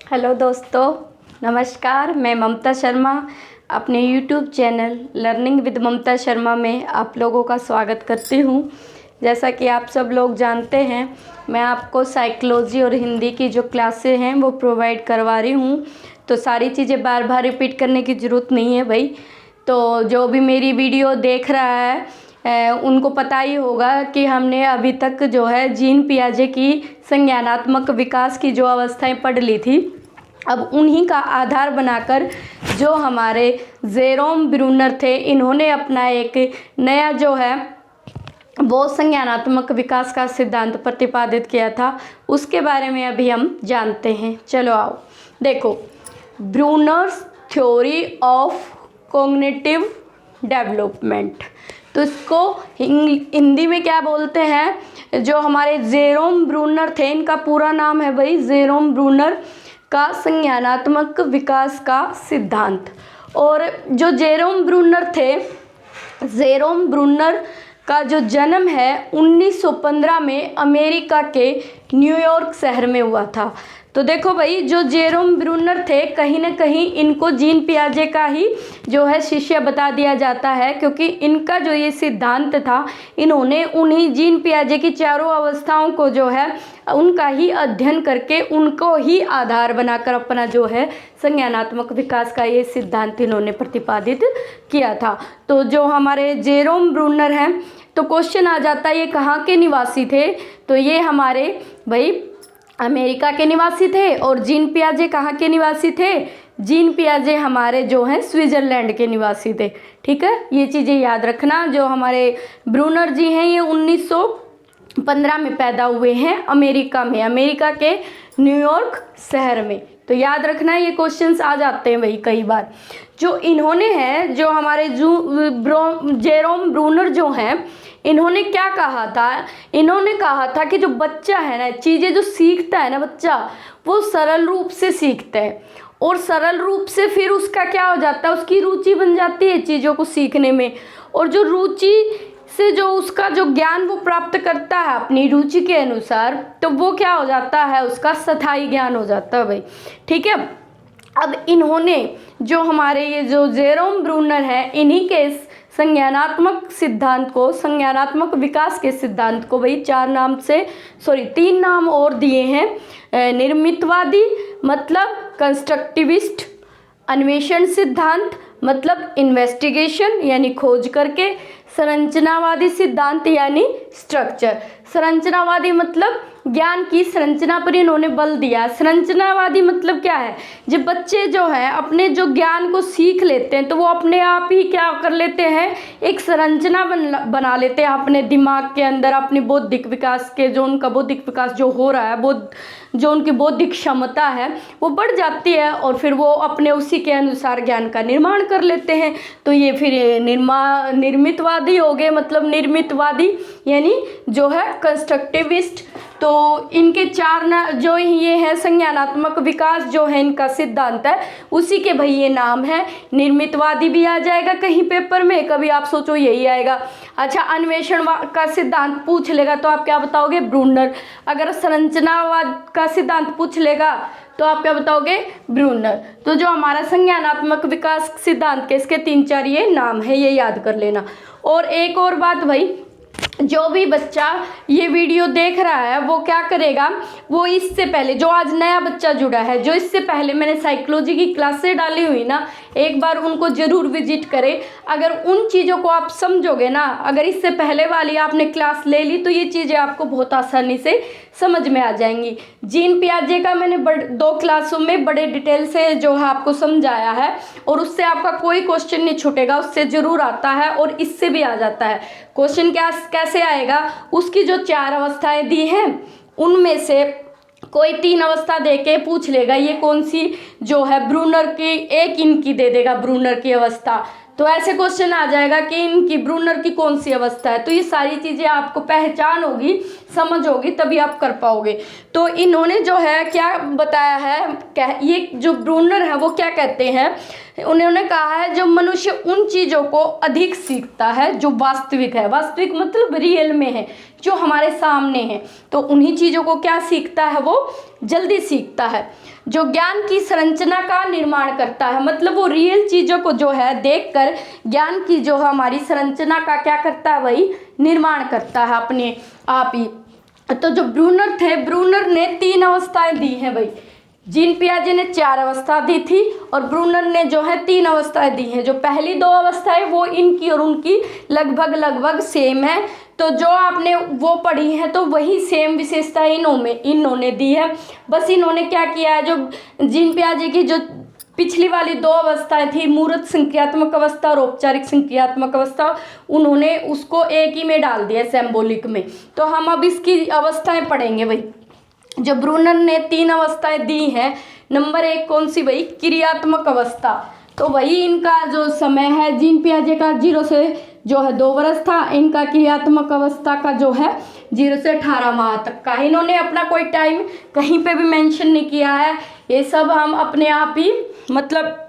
Hello दोस्तों, नमस्कार। मैं ममता शर्मा अपने YouTube channel learning with Mamta Sharma में आप लोगों का स्वागत करती हूँ। जैसा कि आप सब लोग जानते हैं, मैं आपको साइकोलॉजी और हिंदी की जो क्लासें हैं वो प्रोवाइड करवा रही हूँ। तो सारी चीज़ें बार बार रिपीट करने की ज़रूरत नहीं है भाई। तो जो भी मेरी वीडियो देख रहा है उनको पता ही होगा कि हमने अभी तक जो है जीन पियाजे की संज्ञानात्मक विकास की जो अवस्थाएं पढ़ ली थी। अब उन्हीं का आधार बनाकर जो हमारे जेरोम ब्रूनर थे, इन्होंने अपना एक नया जो है वो संज्ञानात्मक विकास का सिद्धांत प्रतिपादित किया था। उसके बारे में अभी हम जानते हैं। चलो आओ देखो, Brunner's theory of cognitive development. तो इसको हिंदी में क्या बोलते हैं? जो हमारे जेरोम ब्रूनर थे, इनका पूरा नाम है भाई जेरोम ब्रूनर का संज्ञानात्मक विकास का सिद्धांत। और जो जेरोम ब्रूनर थे, जेरोम ब्रूनर का जो जन्म है 1915 में अमेरिका के न्यूयॉर्क शहर में हुआ था। तो देखो भाई, जो जेरोम ब्रूनर थे, कहीं ना कहीं इनको जीन पियाजे का ही जो है शिष्य बता दिया जाता है, क्योंकि इनका जो ये सिद्धांत था, इन्होंने उन्हीं जीन पियाजे की चारों अवस्थाओं को जो है उनका ही अध्ययन करके उनको ही आधार बनाकर अपना जो है संज्ञानात्मक विकास का ये सिद्धांत इन्होंने प्रतिपादित किया था। तो जो हमारे जेरोम ब्रूनर हैं, तो क्वेश्चन आ जाता है ये कहाँ के निवासी थे? तो ये हमारे भाई अमेरिका के निवासी थे। और जीन पियाजे कहाँ के निवासी थे? जीन पियाजे हमारे जो हैं स्विट्ज़रलैंड के निवासी थे। ठीक है, ये चीज़ें याद रखना। जो हमारे ब्रूनर जी हैं, ये 1915 में पैदा हुए हैं अमेरिका में, अमेरिका के न्यूयॉर्क शहर में। तो याद रखना, ये क्वेश्चंस आ जाते हैं भाई कई बार। जो इन्होंने है, जो हमारे जेरोम ब्रूनर जो हैं, इन्होंने क्या कहा था? इन्होंने कहा था कि जो बच्चा है ना, चीज़ें जो सीखता है ना बच्चा, वो सरल रूप से सीखता है। और सरल रूप से फिर उसका क्या हो जाता है? उसकी रुचि बन जाती है चीज़ों को सीखने में। और जो रुचि से जो उसका जो ज्ञान वो प्राप्त करता है अपनी रुचि के अनुसार, तो वो क्या हो जाता है? उसका स्थायी ज्ञान हो जाता है भाई। ठीक है। अब इन्होंने जो हमारे ये जो जेरोम ब्रूनर है, इन्हीं के संज्ञानात्मक सिद्धांत को, संज्ञानात्मक विकास के सिद्धांत को भाई तीन नाम और दिए हैं। निर्मितवादी मतलब कंस्ट्रक्टिविस्ट, अन्वेषण सिद्धांत मतलब इन्वेस्टिगेशन यानी खोज करके, संरचनावादी सिद्धांत यानी स्ट्रक्चर। संरचनावादी मतलब ज्ञान की संरचना पर इन्होंने बल दिया। संरचनावादी मतलब क्या है? जब बच्चे जो हैं अपने जो ज्ञान को सीख लेते हैं, तो वो अपने आप ही क्या कर लेते हैं? एक संरचना बना लेते हैं अपने दिमाग के अंदर। अपनी बौद्धिक विकास के जो उनका बौद्धिक विकास जो हो रहा है, जो उनकी बौद्धिक क्षमता है वो बढ़ जाती है, और फिर वो अपने उसी के अनुसार ज्ञान का निर्माण कर लेते हैं। तो ये फिर निर्मितवादी हो गए, मतलब निर्मितवादी यानी जो है कंस्ट्रक्टिविस्ट। तो इनके जो ये है संज्ञानात्मक विकास जो है इनका सिद्धांत है, उसी के भाई ये नाम है। निर्मितवादी भी आ जाएगा कहीं पेपर में, कभी आप सोचो यही आएगा। अच्छा, अन्वेषण का सिद्धांत पूछ लेगा तो आप क्या बताओगे? ब्रूनर। अगर संरचनावाद का सिद्धांत पूछ लेगा तो आप क्या बताओगे? ब्रूनर। तो जो हमारा संज्ञानात्मक विकास सिद्धांत के इसके 3-4 ये नाम है, ये याद कर लेना। और एक और बात भाई, जो भी बच्चा ये वीडियो देख रहा है वो क्या करेगा? वो इससे पहले, जो आज नया बच्चा जुड़ा है, जो इससे पहले मैंने साइकोलॉजी की क्लासें डाली हुई ना, एक बार उनको ज़रूर विजिट करें। अगर उन चीज़ों को आप समझोगे ना, अगर इससे पहले वाली आपने क्लास ले ली, तो ये चीज़ें आपको बहुत आसानी से समझ में आ जाएंगी। जीन पियाजे का मैंने 2 क्लासों में बड़े डिटेल से जो है आपको समझाया है, और उससे आपका कोई क्वेश्चन नहीं छूटेगा, उससे ज़रूर आता है और इससे भी आ जाता है क्वेश्चन। कैसे आएगा? उसकी जो 4 अवस्थाएं दी हैं, उनमें से कोई 3 अवस्था दे के पूछ लेगा ये कौन सी जो है ब्रूनर की, एक इनकी दे देगा ब्रूनर की अवस्था। तो ऐसे क्वेश्चन आ जाएगा कि इनकी ब्रूनर की कौन सी अवस्था है। तो ये सारी चीज़ें आपको पहचान होगी, समझ होगी, तभी आप कर पाओगे। तो इन्होंने जो है क्या बताया है, ये जो ब्रूनर है वो क्या कहते हैं? उन्होंने कहा है जो मनुष्य उन चीज़ों को अधिक सीखता है जो वास्तविक है, वास्तविक मतलब रियल में है, जो हमारे सामने है, तो उन्हीं चीज़ों को क्या सीखता है, वो जल्दी सीखता है। जो ज्ञान की संरचना का निर्माण करता है, मतलब वो रियल चीज़ों को जो है देखकर ज्ञान की जो हमारी संरचना का क्या करता है, वही निर्माण करता है अपने आप ही। तो जो ब्रूनर थे, ब्रूनर ने 3 अवस्थाएं दी हैं भाई। जीन पियाजे ने 4 अवस्था दी थी और ब्रूनर ने जो है 3 अवस्थाएं दी हैं। जो पहली 2 अवस्थाएं वो इनकी और उनकी लगभग सेम है, तो जो आपने वो पढ़ी है तो वही सेम विशेषताएं इन्होंने दी है। बस इन्होंने क्या किया है, जो जीन पियाजे की जो पिछली वाली 2 अवस्थाएं थी, मूर्त संक्रियात्मक अवस्था और औपचारिक संक्रियात्मक अवस्था, उन्होंने उसको एक ही में डाल दिया, सिंबॉलिक में। तो हम अब इसकी अवस्थाएं पढ़ेंगे भाई। जो ब्रूनर ने 3 अवस्थाएं दी हैं, नंबर 1 कौन सी भाई, क्रियात्मक अवस्था। तो वही इनका जो समय है, जीन पियाजे का 0 से जो है 2 वर्ष था, इनका क्रियात्मक अवस्था का जो है 0 से 18 माह तक का। इन्होंने अपना कोई टाइम कहीं पे भी मेंशन नहीं किया है, ये सब हम अपने आप ही मतलब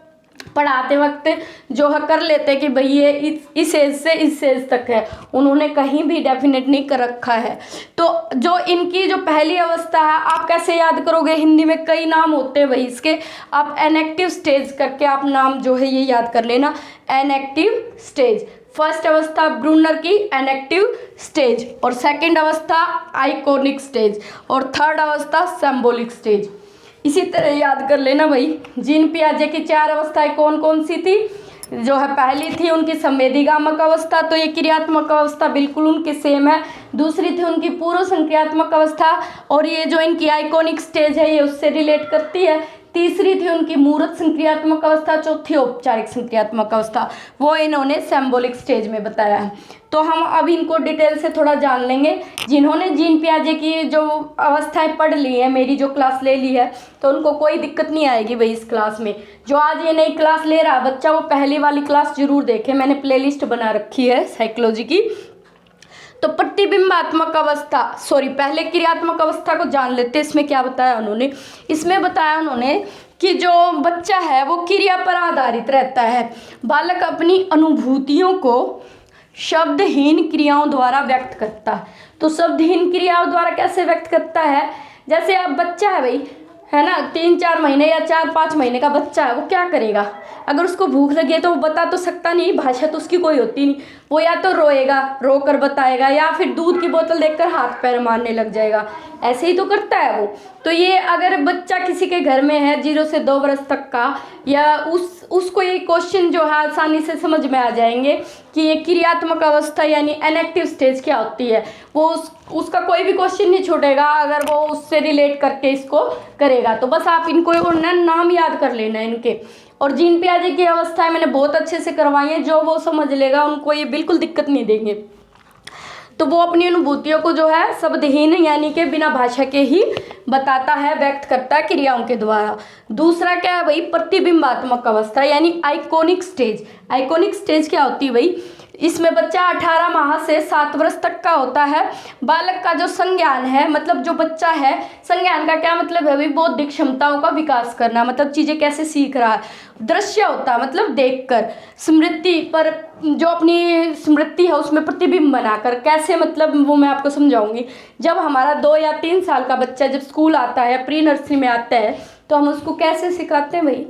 पढ़ाते वक्त जो है कर लेते हैं कि भाई ये इस एज से इस एज तक है, उन्होंने कहीं भी डेफिनेट नहीं कर रखा है। तो जो इनकी जो पहली अवस्था है, आप कैसे याद करोगे, हिंदी में कई नाम होते हैं भाई इसके, आप इनएक्टिव स्टेज करके आप नाम जो है ये याद कर लेना, इनएक्टिव स्टेज। फर्स्ट अवस्था ब्रूनर की इनएक्टिव स्टेज, और सेकंड अवस्था आइकोनिक स्टेज, और थर्ड अवस्था सिंबॉलिक स्टेज। इसी तरह याद कर लेना भाई। जीन पियाजे की 4 अवस्थाएं कौन कौन सी थी, जो है पहली थी उनकी संवेदीगामक अवस्था, तो ये क्रियात्मक अवस्था बिल्कुल उनकी सेम है। दूसरी थी उनकी पूर्व संक्रियात्मक अवस्था, और ये जो इनकी आइकोनिक स्टेज है ये उससे रिलेट करती है। तीसरी थी उनकी मूर्त संक्रियात्मक अवस्था, चौथी औपचारिक संक्रियात्मक अवस्था, वो इन्होंने सिंबॉलिक स्टेज में बताया है। तो हम अब इनको डिटेल से थोड़ा जान लेंगे। जिन्होंने जीन पियाजे की जो अवस्थाएं पढ़ ली है, मेरी जो क्लास ले ली है, तो उनको कोई दिक्कत नहीं आएगी भाई इस क्लास में। जो आज ये नई क्लास ले रहा है बच्चा, वो पहली वाली क्लास जरूर देखे, मैंने प्लेलिस्ट बना रखी है साइकोलॉजी की। तो प्रतिबिंबात्मक अवस्था, पहले क्रियात्मक अवस्था को जान लेते हैं। इसमें क्या बताया उन्होंने, इसमें बताया उन्होंने कि जो बच्चा है वो क्रिया पर आधारित रहता है। बालक अपनी अनुभूतियों को शब्दहीन क्रियाओं द्वारा व्यक्त करता है। तो शब्दहीन क्रियाओं द्वारा कैसे व्यक्त करता है, जैसे अब बच्चा है भाई, है ना, 3-4 महीने या 4-5 महीने का बच्चा है, वो क्या करेगा, अगर उसको भूख लगी है तो वो बता तो सकता नहीं, भाषा तो उसकी कोई होती नहीं, वो या तो रोएगा, रो कर बताएगा, या फिर दूध की बोतल देखकर हाथ पैर मारने लग जाएगा, ऐसे ही तो करता है वो। तो ये अगर बच्चा किसी के घर में है 0 से 2 वर्ष तक का, या उसको ये क्वेश्चन जो है आसानी से समझ में आ जाएंगे कि ये क्रियात्मक अवस्था यानी इनएक्टिव स्टेज क्या होती है। वो उसका कोई भी क्वेश्चन नहीं छूटेगा अगर वो उससे रिलेट करके इसको करेगा। तो बस आप इनको नाम याद कर लेना इनके। और जीन पियाजे की अवस्थाएं मैंने बहुत अच्छे से करवाई हैं, जो वो समझ लेगा उनको ये बिल्कुल दिक्कत नहीं देंगे। तो वो अपनी अनुभूतियों को जो है शब्दहीन यानी कि बिना भाषा के ही बताता है, व्यक्त करता है क्रियाओं के द्वारा। दूसरा क्या है भाई, प्रतिबिंबात्मक अवस्था यानी आइकोनिक स्टेज। आइकोनिक स्टेज क्या होती है भाई, इसमें बच्चा 18 माह से 7 वर्ष तक का होता है। बालक का जो संज्ञान है, मतलब जो बच्चा है, संज्ञान का क्या मतलब है भाई, बौद्धिक क्षमताओं का विकास करना, मतलब चीज़ें कैसे सीख रहा है। दृश्य होता है मतलब देखकर, स्मृति पर जो अपनी स्मृति है उसमें प्रतिबिंब बनाकर, कैसे मतलब वो मैं आपको समझाऊंगी। जब हमारा 2 या 3 साल का बच्चा जब स्कूल आता है, प्री नर्सरी में आता है, तो हम उसको कैसे सिखाते हैं भाई,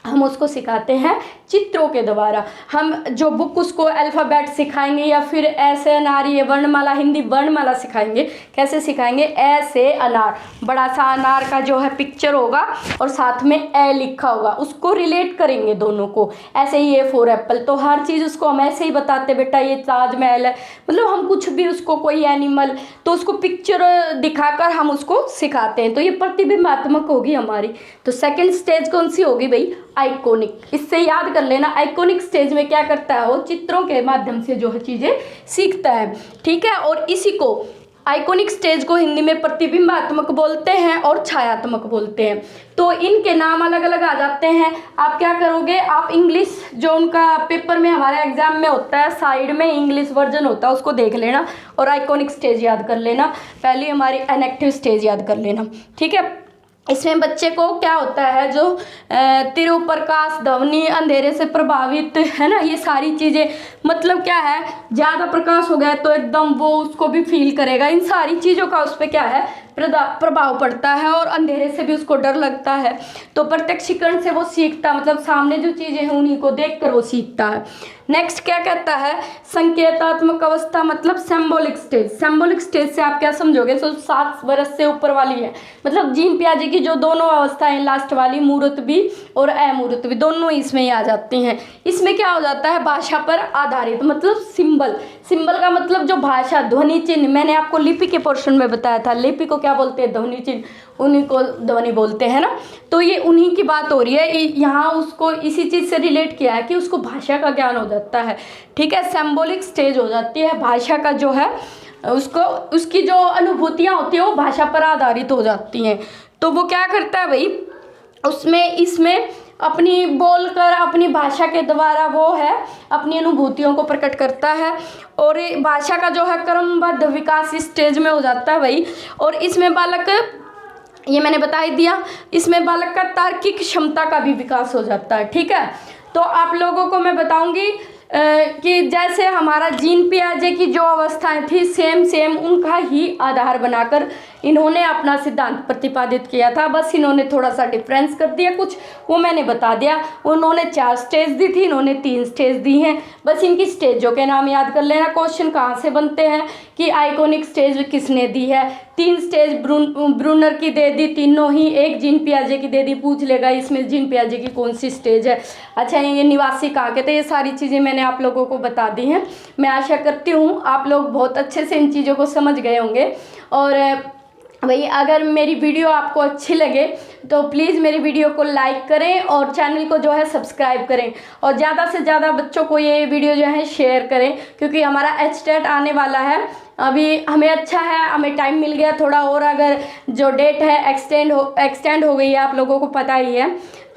हम उसको सिखाते हैं चित्रों के द्वारा। हम जो बुक उसको अल्फ़ाबेट सिखाएंगे या फिर ऐसे अनार, ये वर्णमाला, हिंदी वर्णमाला सिखाएंगे। कैसे सिखाएंगे, ऐसे अनार, बड़ा सा अनार का जो है पिक्चर होगा और साथ में ए लिखा होगा, उसको रिलेट करेंगे दोनों को। ऐसे ही ए फॉर एप्पल, तो हर चीज़ उसको हम ऐसे ही बताते, बेटा ये ताजमहल है, मतलब हम कुछ भी उसको कोई एनिमल, तो उसको पिक्चर दिखाकर हम उसको सिखाते हैं। तो ये प्रतिबिंबात्मक होगी हमारी। तो सेकेंड स्टेज कौन सी होगी भाई, आइकोनिक। इससे याद कर लेना, आइकोनिक स्टेज में क्या करता है, वो चित्रों के माध्यम से जो है चीज़ें सीखता है, ठीक है। और इसी को आइकोनिक स्टेज को हिंदी में प्रतिबिंबात्मक बोलते हैं और छायात्मक बोलते हैं। तो इनके नाम अलग अलग आ जाते हैं। आप क्या करोगे, आप इंग्लिश जो उनका पेपर में हमारे एग्जाम में होता है, साइड में इंग्लिश वर्जन होता है, उसको देख लेना और आइकोनिक स्टेज याद कर लेना। पहले हमारी इनएक्टिव स्टेज याद कर लेना, ठीक है। इसमें बच्चे को क्या होता है, जो तीव्र प्रकाश, ध्वनि, अंधेरे से प्रभावित, है ना, ये सारी चीज़ें, मतलब क्या है, ज़्यादा प्रकाश हो गया तो एकदम वो उसको भी फील करेगा, इन सारी चीज़ों का उस पर क्या है, प्रभाव पड़ता है। और अंधेरे से भी उसको डर लगता है। तो प्रत्यक्षीकरण से वो सीखता, मतलब सामने जो चीज़ें हैं उन्हीं को देखकर वो सीखता है। नेक्स्ट क्या कहता है, संकेतात्मक अवस्था मतलब सिंबॉलिक स्टेज। सिंबॉलिक स्टेज से आप क्या समझोगे, तो 7 वर्ष से ऊपर वाली है, मतलब जीन पियाजे की जो दोनों अवस्थाएं लास्ट वाली, मूर्तबी और अमूर्तबी, दोनों इसमें ही आ जाती हैं। इसमें क्या हो जाता है, भाषा पर आधारित, मतलब सिंबल। सिंबल का मतलब जो भाषा, ध्वनि चिन्ह, मैंने आपको लिपि के पोर्शन में बताया था, लिपि को क्या बोलते हैं, ध्वनि चिन्ह, उन्हीं को ध्वनि बोलते हैं ना। तो ये उन्हीं की बात हो रही है यहाँ, उसको इसी चीज़ से रिलेट किया है कि उसको भाषा का ज्ञान हो जाता है। ठीक है, सिंबॉलिक स्टेज हो जाती है, भाषा का जो है उसको, उसकी जो अनुभूतियाँ होती हैं वो भाषा पर आधारित हो जाती हैं। तो वो क्या करता है भाई, उसमें इसमें अपनी बोलकर, अपनी भाषा के द्वारा वो है अपनी अनुभूतियों को प्रकट करता है। और ये भाषा का जो है क्रमबद्ध विकास इस स्टेज में हो जाता है भाई। और इसमें बालक, ये मैंने बता ही दिया, इसमें बालक का तार्किक क्षमता का भी विकास हो जाता है। ठीक है, तो आप लोगों को मैं बताऊंगी कि जैसे हमारा जीन पियाजे की जो अवस्थाएं थी, सेम उनका ही आधार बनाकर इन्होंने अपना सिद्धांत प्रतिपादित किया था। बस इन्होंने थोड़ा सा डिफरेंस कर दिया, कुछ वो मैंने बता दिया। उन्होंने 4 स्टेज दी थी, इन्होंने 3 स्टेज दी हैं। बस इनकी स्टेजों के नाम याद कर लेना। क्वेश्चन कहाँ से बनते हैं कि आइकॉनिक स्टेज किसने दी है, 3 स्टेज ब्रूनर की दे दी, तीनों ही, एक जीन पियाजे की दे दी, पूछ लेगा इसमें जीन पियाजे की कौन सी स्टेज है। अच्छा, ये निवासी कहाँ के थे, ये सारी चीज़ें मैंने आप लोगों को बता दी हैं। मैं आशा करती हूँ आप लोग बहुत अच्छे से इन चीज़ों को समझ गए होंगे। और भाई अगर मेरी वीडियो आपको अच्छी लगे तो प्लीज़ मेरी वीडियो को लाइक करें और चैनल को जो है सब्सक्राइब करें, और ज़्यादा से ज़्यादा बच्चों को ये वीडियो जो है शेयर करें, क्योंकि हमारा HTET आने वाला है। अभी हमें अच्छा है, हमें टाइम मिल गया थोड़ा और, अगर जो डेट है एक्सटेंड हो गई है, आप लोगों को पता ही है,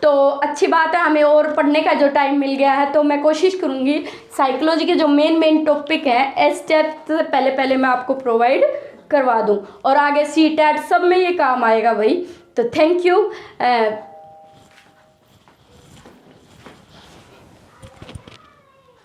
तो अच्छी बात है, हमें और पढ़ने का जो टाइम मिल गया है। तो मैं कोशिश करूँगी साइकोलॉजी के जो मेन टॉपिक हैं HTET से पहले मैं आपको प्रोवाइड करवा दूं, और आगे CTET सब में ये काम आएगा भाई। तो थैंक यू।